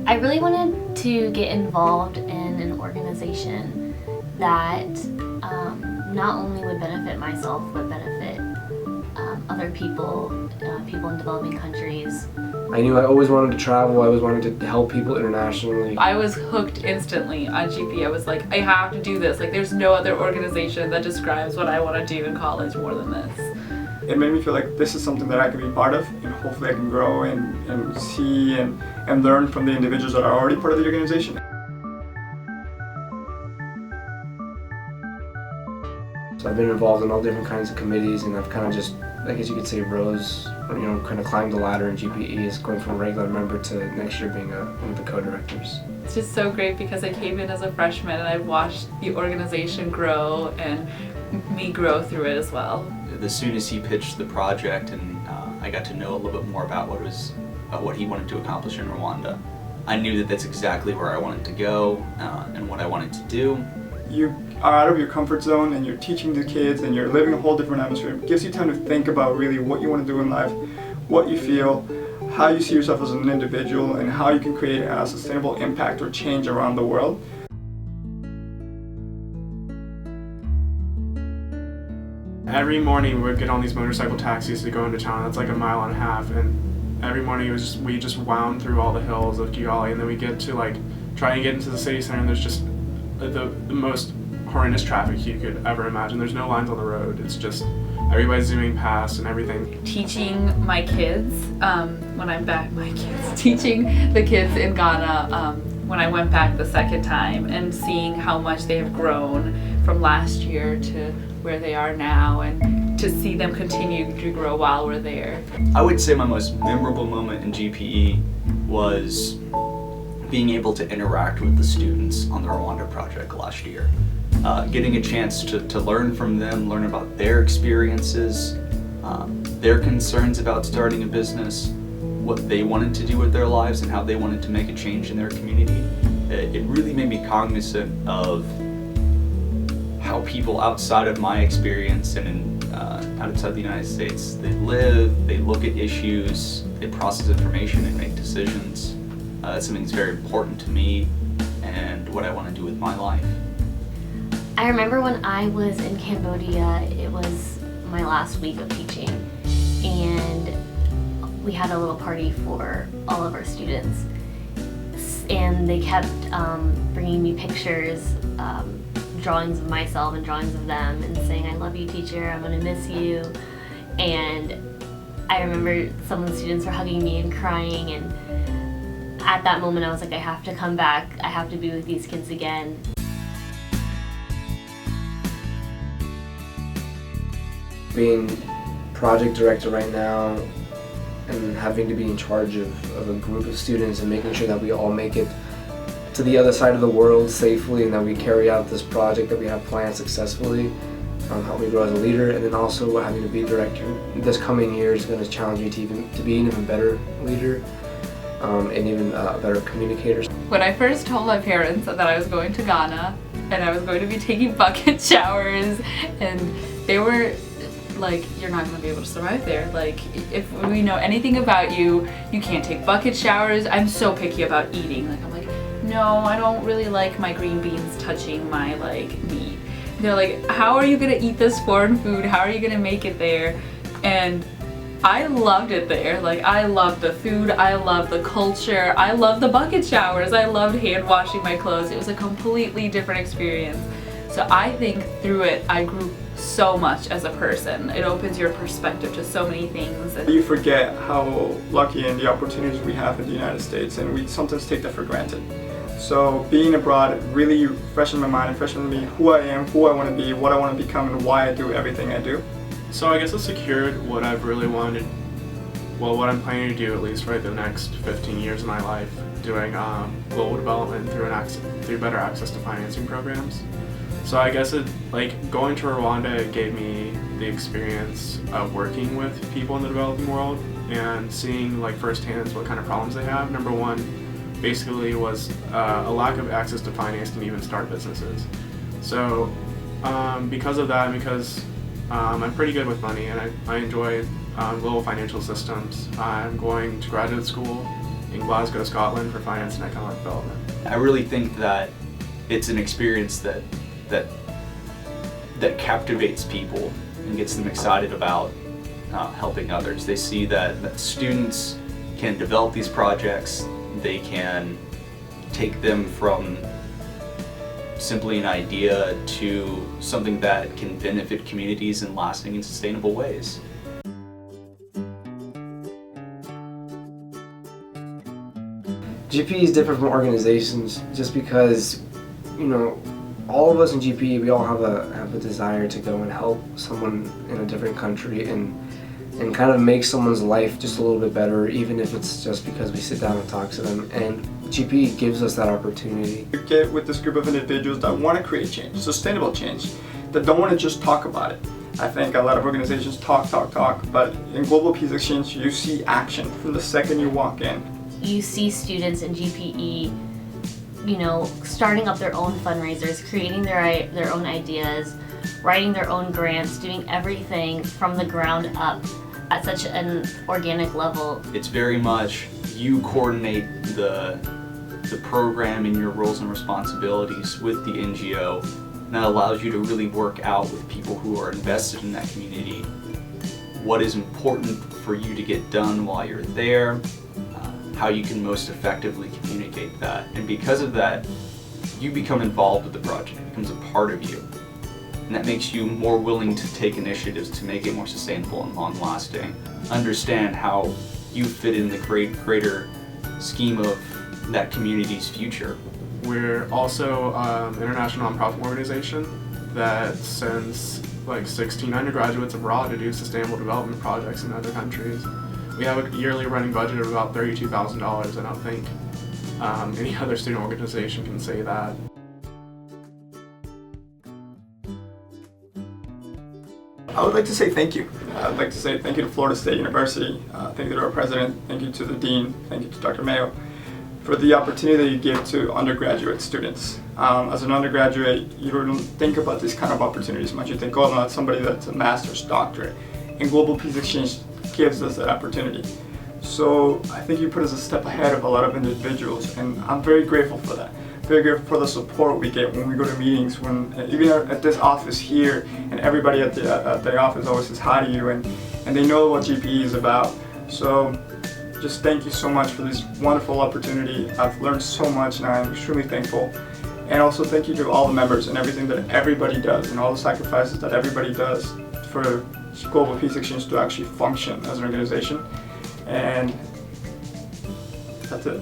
I really wanted to get involved in an organization that not only would benefit myself, but benefit other people, people in developing countries. I knew I always wanted to travel, I always wanted to help people internationally. I was hooked instantly on GPE. I was like, I have to do this. Like, there's no other organization that describes what I want to do in college more than this. It made me feel like this is something that I can be part of, and hopefully I can grow and see and learn from the individuals that are already part of the organization. So I've been involved in all different kinds of committees, and I've kind of just, I guess you could say, rose, or, kind of climbed the ladder in GPE, is going from a regular member to next year being one of the co-directors. It's just so great because I came in as a freshman and I've watched the organization grow and me grow through it as well. As soon as he pitched the project and I got to know a little bit more about what he wanted to accomplish in Rwanda, I knew that that's exactly where I wanted to go and what I wanted to do. You are out of your comfort zone and you're teaching the kids and you're living a whole different atmosphere. It gives you time to think about really what you want to do in life, what you feel, how you see yourself as an individual, and how you can create a sustainable impact or change around the world. Every morning we would get on these motorcycle taxis to go into town. That's like a mile and a half, and every morning we just wound through all the hills of Kigali, and then we get to try and get into the city center, and there's just the most horrendous traffic you could ever imagine. There's no lines on the road. It's just everybody's zooming past and everything. Teaching my kids when I'm back, teaching the kids in Ghana when I went back the second time, and seeing how much they have grown from last year to where they are now, and to see them continue to grow while we're there. I would say my most memorable moment in GPE was being able to interact with the students on the Rwanda project last year. Getting a chance to learn from them, learn about their experiences, their concerns about starting a business, what they wanted to do with their lives, and how they wanted to make a change in their community. It really made me cognizant of how people outside of my experience and outside the United States, they live, they look at issues, they process information and make decisions. That's something that's very important to me and what I want to do with my life. I remember when I was in Cambodia, it was my last week of teaching, and we had a little party for all of our students, and they kept bringing me pictures, drawings of myself and drawings of them, and saying, "I love you, teacher, I'm gonna miss you." And I remember some of the students were hugging me and crying, and at that moment I was like, I have to come back, I have to be with these kids again. Being project director right now and having to be in charge of a group of students and making sure that we all make it to the other side of the world safely, and that we carry out this project that we have planned successfully, help me grow as a leader. And then also having to be a director this coming year is going to challenge me to be an even better leader and even a better communicator. When I first told my parents that I was going to Ghana and I was going to be taking bucket showers, and they were like, "You're not going to be able to survive there. Like, if we know anything about you, you can't take bucket showers. I'm so picky about eating." Like, I'm like, "No, I don't really like my green beans touching my meat." They're like, "How are you going to eat this foreign food? How are you going to make it there?" And I loved it there. Like, I loved the food, I loved the culture, I loved the bucket showers, I loved hand washing my clothes. It was a completely different experience. So I think through it, I grew so much as a person. It opens your perspective to so many things. You forget how lucky and the opportunities we have in the United States, and we sometimes take that for granted. So being abroad really freshened my mind and freshened me who I am, who I want to be, what I want to become, and why I do everything I do. So I guess I secured what I've really wanted, well, what I'm planning to do at least the next 15 years of my life, doing global development through better access to financing programs. So I guess going to Rwanda, it gave me the experience of working with people in the developing world and seeing firsthand what kind of problems they have. Number one basically was a lack of access to finance to even start businesses. So because of that, and because I'm pretty good with money and I enjoy global financial systems, I'm going to graduate school in Glasgow, Scotland for finance and economic development. I really think that it's an experience that captivates people and gets them excited about helping others. They see that students can develop these projects, they can take them from simply an idea to something that can benefit communities in lasting and sustainable ways. GPE is different from organizations just because, you know, all of us in GPE, we all have a desire to go and help someone in a different country and kind of make someone's life just a little bit better, even if it's just because we sit down and talk to them. And GPE gives us that opportunity. You get with this group of individuals that want to create change, sustainable change, that don't want to just talk about it. I think a lot of organizations talk, but in Global Peace Exchange, you see action from the second you walk in. You see students in GPE, you know, starting up their own fundraisers, creating their own ideas, writing their own grants, doing everything from the ground up at such an organic level. It's very much you coordinate the program and your roles and responsibilities with the NGO, and that allows you to really work out with people who are invested in that community what is important for you to get done while you're there, how you can most effectively communicate that. And because of that, you become involved with the project. It becomes a part of you. And that makes you more willing to take initiatives to make it more sustainable and long-lasting. Understand how you fit in the greater scheme of that community's future. We're also an international nonprofit organization that sends like 16 undergraduates abroad to do sustainable development projects in other countries. We have a yearly running budget of about $32,000. I don't think any other student organization can say that. I would like to say thank you. I'd like to say thank you to Florida State University, thank you to our president, thank you to the dean, thank you to Dr. Mayo for the opportunity that you give to undergraduate students. As an undergraduate, you don't think about this kind of opportunities much. You think, oh, no, somebody that's a master's, doctorate. And Global Peace Exchange gives us that opportunity. So I think you put us a step ahead of a lot of individuals, and I'm very grateful for that. Very grateful for the support we get when we go to meetings, when even at this office here, and everybody at the office always says hi to you, and they know what GPE is about. So just thank you so much for this wonderful opportunity. I've learned so much and I'm extremely thankful. And also thank you to all the members and everything that everybody does and all the sacrifices that everybody does for Global Peace Exchange to actually function as an organization. And that's it.